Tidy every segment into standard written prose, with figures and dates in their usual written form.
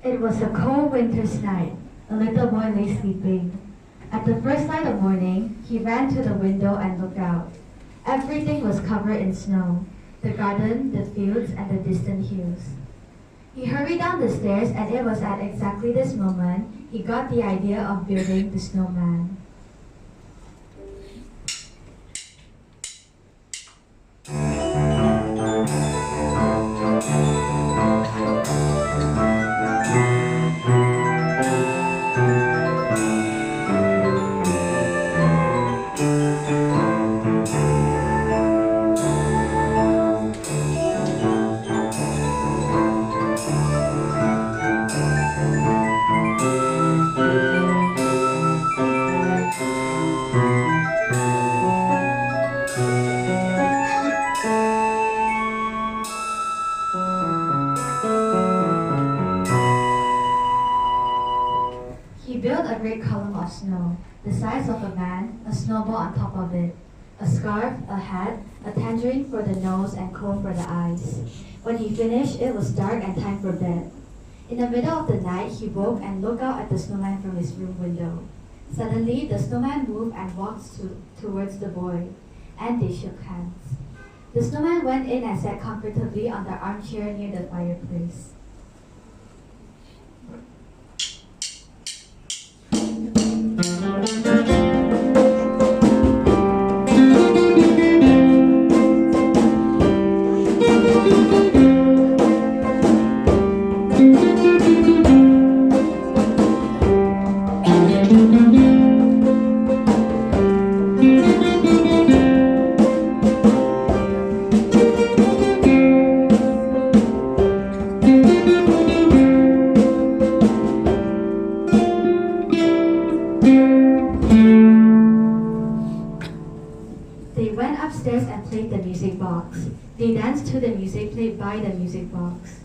It was a cold winter's night. A little boy lay sleeping. At the first light of morning, he ran to the window and looked out. Everything was covered in snow, the garden, the fields, and the distant hills. He hurried down the stairs, and it was at exactly this moment he got the idea of building the snowman. He built a great column of snow, the size of a man, a snowball on top of it, a scarf, a hat, a tangerine for the nose, and comb for the eyes. When he finished, it was dark and time for bed. In the middle of the night, he woke and looked out at the snowman from his room window. Suddenly, the snowman moved and walked towards the boy, and they shook hands. The snowman went in and sat comfortably on the armchair near the fireplace. They went upstairs and played the music box. They danced to the music played by the music box.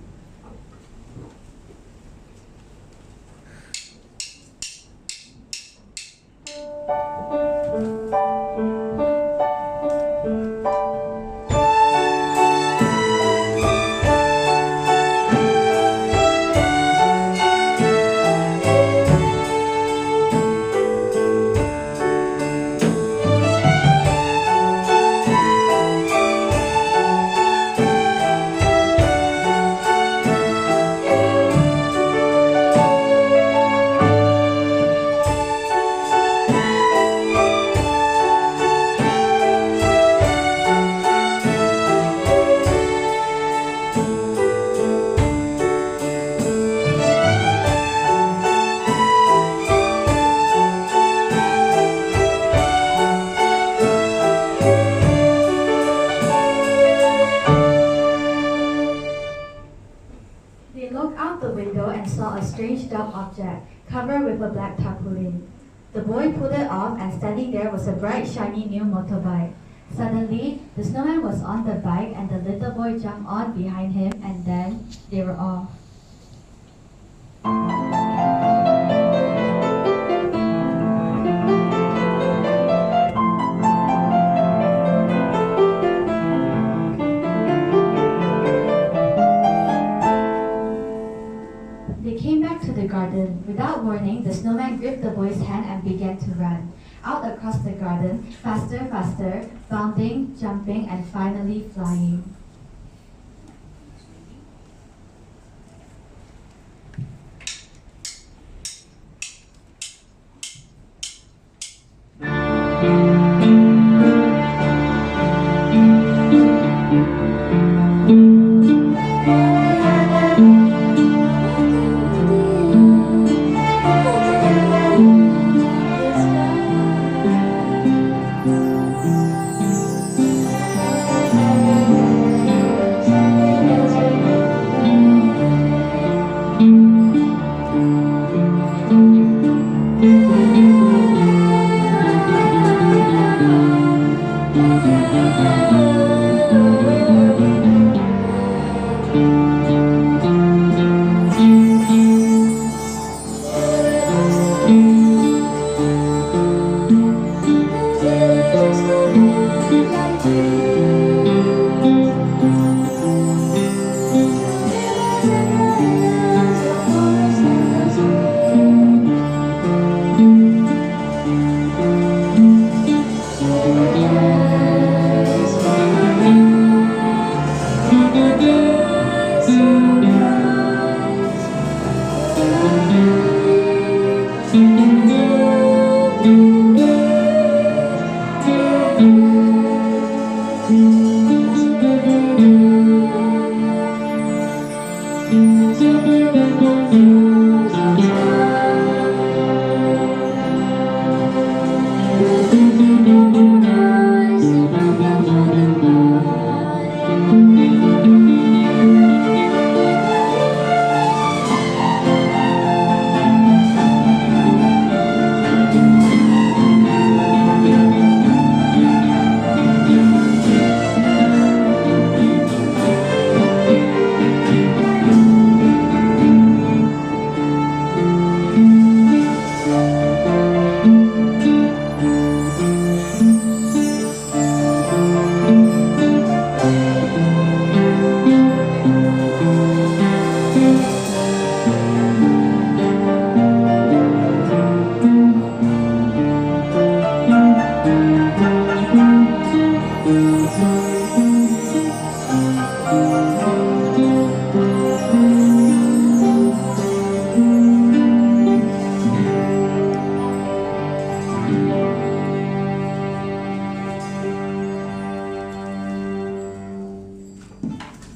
They looked out the window and saw a strange dark object covered with a black tarpaulin. The boy pulled it off, and standing there was a bright, shiny new motorbike. Suddenly, the snowman was on the bike, and the little boy jumped on behind him, and then they were off. They came back to the garden. Without warning, the snowman gripped the boy's hand and began to run. Out across the garden, faster, faster, bounding, jumping, and finally flying.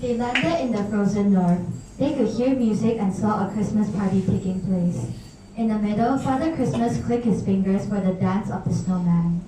They landed in the frozen north. They could hear music and saw a Christmas party taking place. In the middle, Father Christmas clicked his fingers for the dance of the snowman.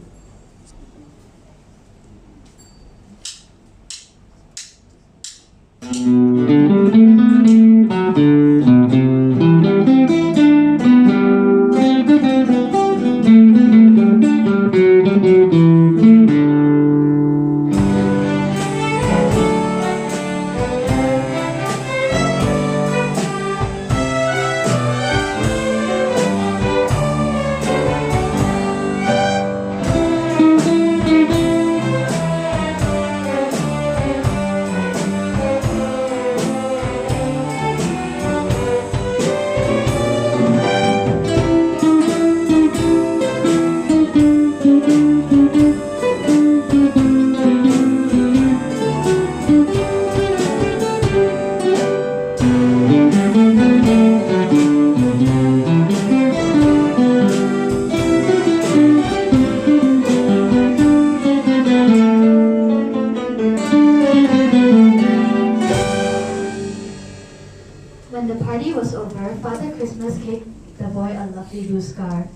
When the party was over, Father Christmas gave the boy a lovely blue scarf.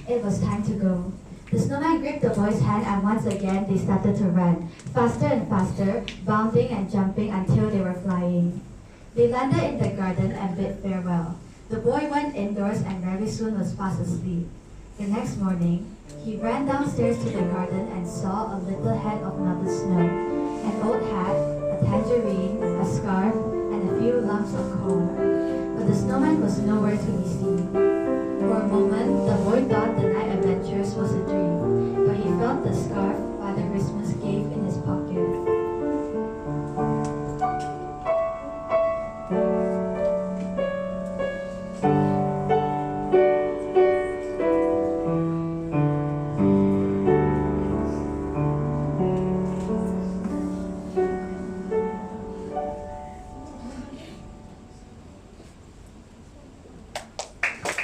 It was time to go. The snowman gripped the boy's hand and once again they started to run, faster and faster, bounding and jumping until they were flying. They landed in the garden and bid farewell. The boy went indoors and very soon was fast asleep. The next morning, he ran downstairs to the garden and saw a little head of melted snow, an old hat, a tangerine, a scarf, and a few lumps of corn. But the snowman was nowhere to be seen. For a moment,